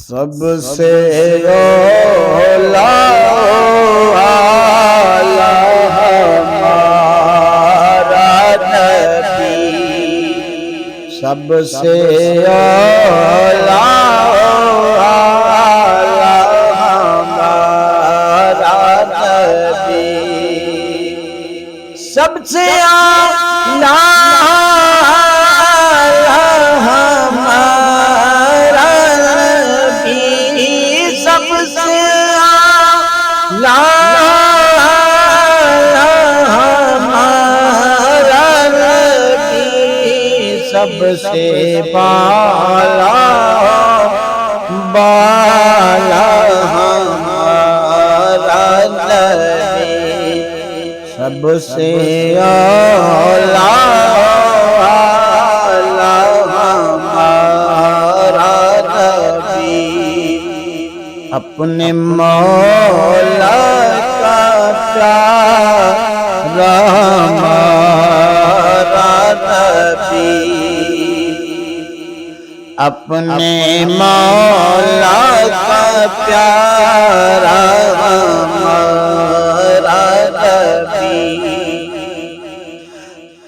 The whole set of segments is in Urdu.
سب سے اولا اعلی ہمارا نبی، سب سے اولا اعلی ہمارا نبی، سب سے اعلی سب سے بالا بالا ہمارا نبی، سب سے اعلی اعلی ہمارا نبی، اپنے مولا کا پیارا ہمارا نبی، اپنے مولا کا پیارا ہمارا نبی،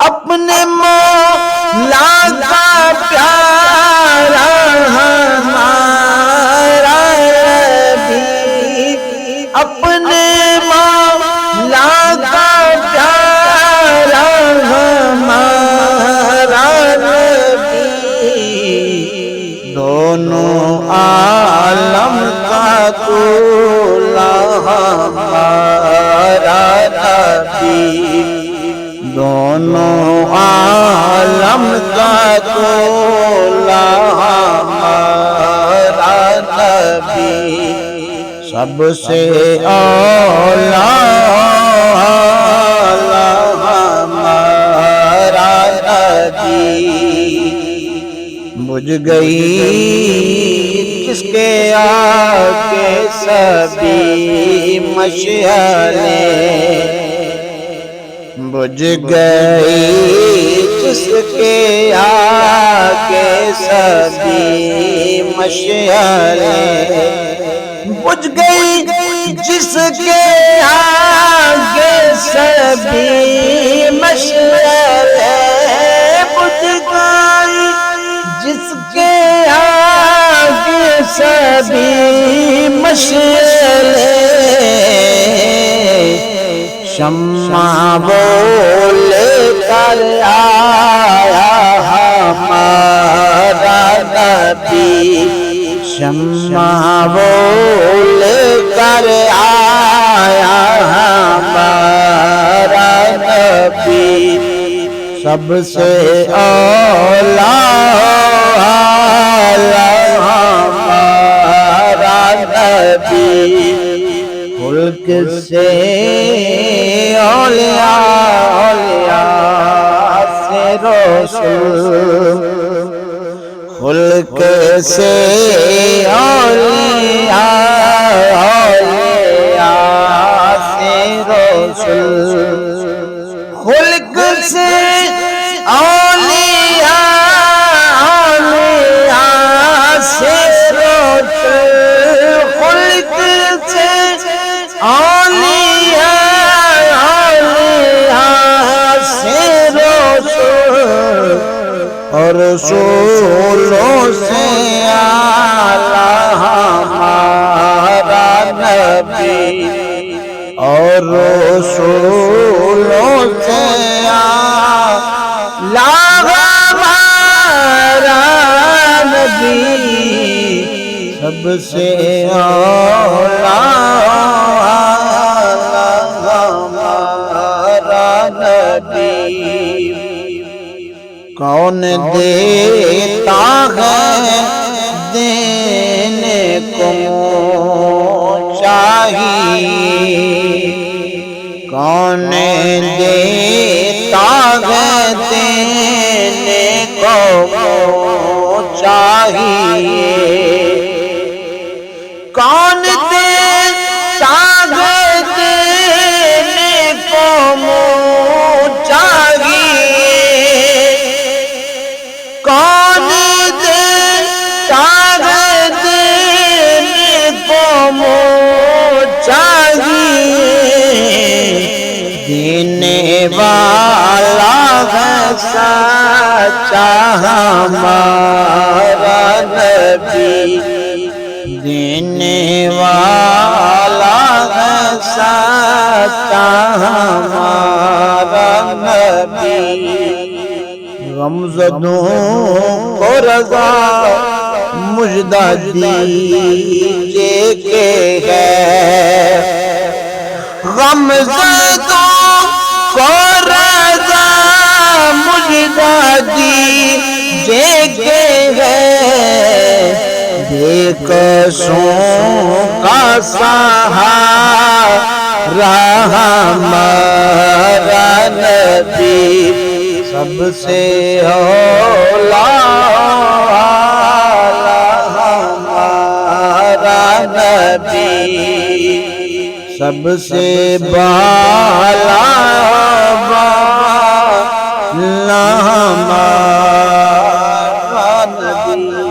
اپنے مولا کا پیارا ہمارا نبی، اپنے مولا کا پیارا ہمارا دونوں عالم کا دولا ہمارا نبی، دونوں عالم کا دولا ہمارا نبی، سب سے اولا ہمارا نبی، بجھ گئی کس کے آگے سبھی مشعلیں، بجھ گئی جس کے آگے سبھی مشعلیں، بجھ گئی جس کے آگے سبھی مشعلیں، بجھ گئی جس کے آگے سبھی مشعلیں، شمع وہ لے کر آیا ہمارا نبی، شمع وہ لے کر آیا ہمارا نبی، سب سے اولا ہمارا نبی، خلق سے اولیاء سے رسول، خلق سے اولیاء سے رسول، خلق سے اولیاء سے رسول، خلق سے اولیاء سے رسول، اور رسولوں سے اعلی ہمارا نبی، اور رسولوں سے اعلی ہمارا نبی، سب سے اولا ہمارا نبی، کون دیتا ہے دینے کو چاہیے، کون دیتا ہے دینے کو چاہیے، کون دیتا ہے دینے کو چاہیے، کون دیتا ہے ہمارا نبی دینے والا ہے سچا ہمارا نبی غمزدوں کو رضا مجدہ دیجئے کہ ہے غمزدوں کو رضا مجدہ دیجئے کہ ہے بے کسوں کا سہارا ہمارا نبی سب سے اولا ہمارا نبی سب سے بالا ہمارا نبی